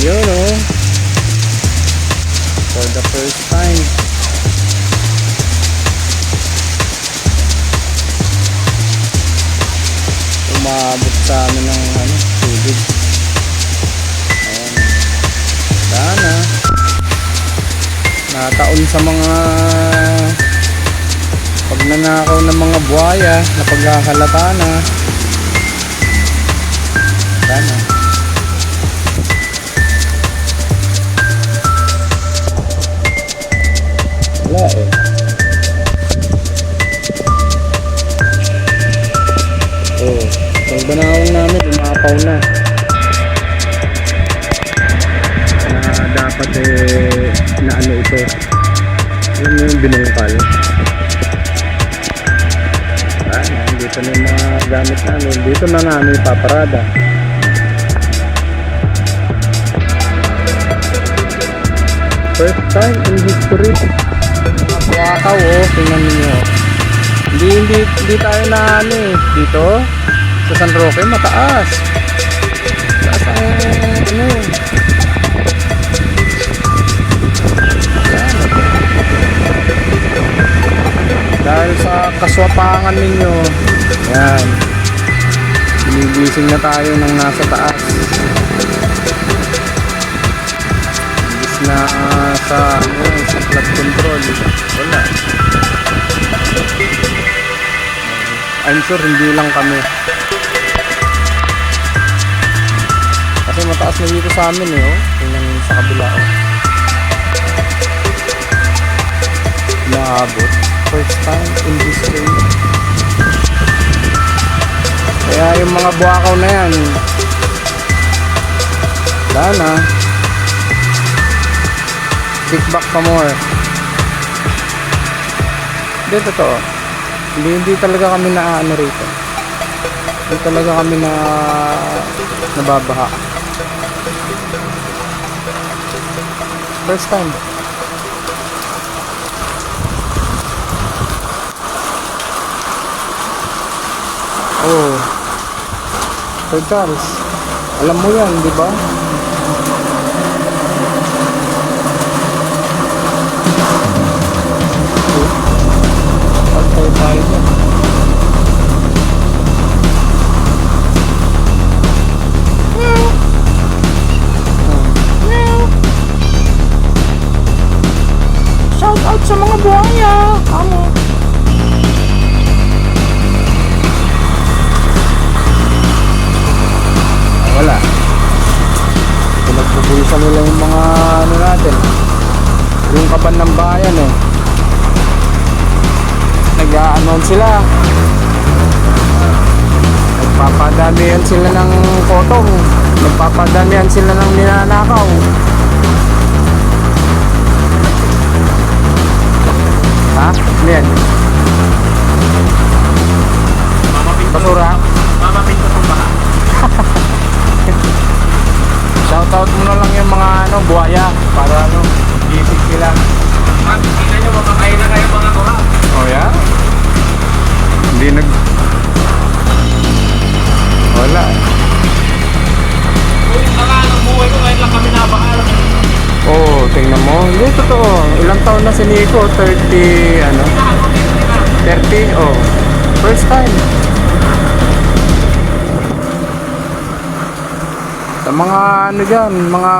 Yun oh. For the first time. Umabot sa amin ng tubig. Ayan. Sana nataon sa mga pagnanakaw ng mga buhaya na paghahalata na. Sana wala eh. Oh, pag banawang namin umapaw na dapat na ano ito, alam mo yung binungkal. Dito na yung mga gamit namin, dito na namin ipaparada. First time in history. Wakaw oh, tingnan niyo. Hindi tayo na dito sa San Roque mataas. Taas ang dahil sa kaswapangan ninyo, yan, binigising na tayo ng nasa taas. Imbis na sa flood control, wala. I'm sure hindi lang kami, kasi mataas na dito sa amin eh, oh. Tingnan sa kabila oh. Naabot. First time in history. Kaya yung mga buwakaw na yan, sana kick back pa more. Hindi totoo, hindi talaga kami na rito, hindi talaga kami na nababaha. First time. Oh, Sir Charles, alam mo yan, di ba? Pagkay tayo dyan. Shout out sa mga buhaya. Amo. Wala. Pinagpupulisan nila yung mga natin, yung kaban ng bayan eh. Nag-a-announce sila, nagpapadamihan sila ng potong, nagpapadamihan sila ng ninanakaw. Ha? Ano yan? Basura? Mamapinto ng baha. Shoutout mo na lang yung mga buhaya para gising sila. Tingnan nyo, makakain na kayo mga kuha. Oh yeah? Hindi wala. Kung saka ang buhay ko, ngayon lang kami nabahala. Oh, tingnan mo. Hindi totoo. Ilang taon na si Nico? 30 30? Oh, first time. Sa mga dyan, mga